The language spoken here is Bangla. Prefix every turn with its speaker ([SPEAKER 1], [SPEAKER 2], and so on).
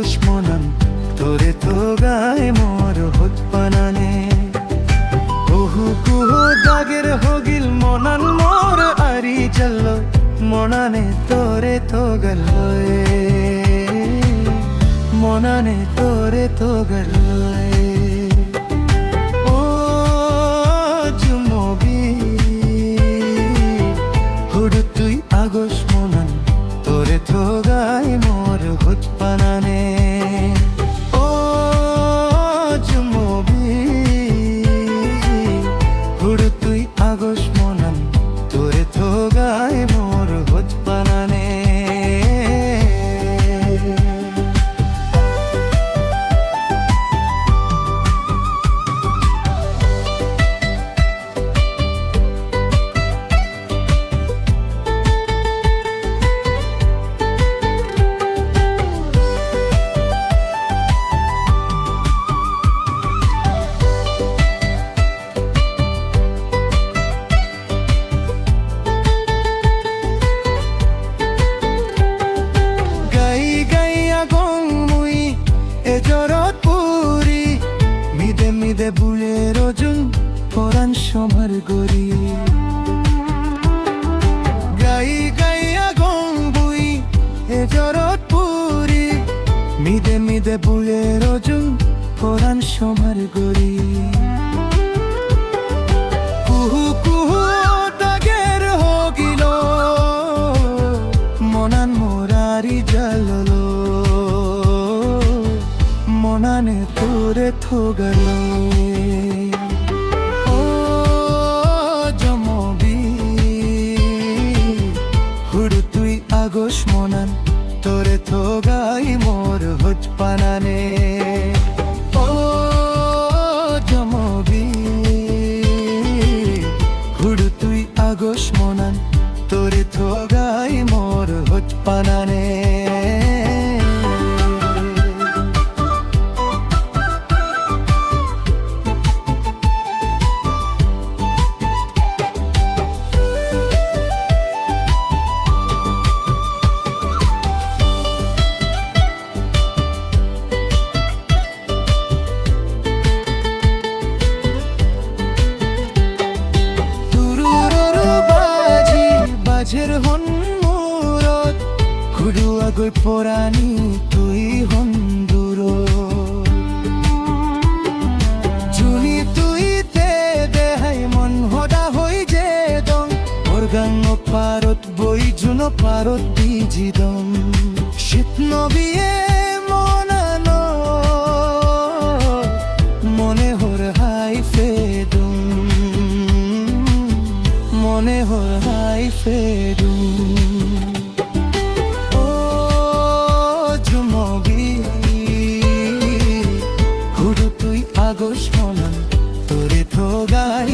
[SPEAKER 1] আগস মনন তোরে তো গায় মোর হত পানানে ওহু কুহু দাগের হগিল মনন মোর আরি চল মনানে তোরে তো গলয়ে মনানে তোরে তো গলয়ে ও জুমবি হুড় তুই আগস মনন তোরে তো গায় মোর হত পানানে ও জুমবি হুড় তুই আগস মনন তোরে তো গায় মোর হত পানানে বুলের ওজন পরাণ সমার গরি গাই গাইয়া গং বুই এ জরত পুরি মিদে মিদে বুলের ওজন পরাণ সমার গরি কুহু কুহু দাগের হগিল মনান মোরারি জাললো মনানে তোরে থোগল ও জমবি হুড় তুই আগস মনান তোরে থোগাই মোর হত পানানে ও জমবি হুড় তুই আগস মনান তোরে থোগাই মোর হত পানানে বাজের হন মূরত ঘুরুয়া গৈ পরাণী তুই হন দূর জুনি তুই তে দেহাই মন হদা হই যে দং ওর গাং পারত বই জুন পারত বিজি দম শীত নবিয়ে মনানো মনে হর হাই ফেদুম মনে হর হাই ফেদুম ও জুমবি হুড় তুই আগস মনন তোরে থোগাই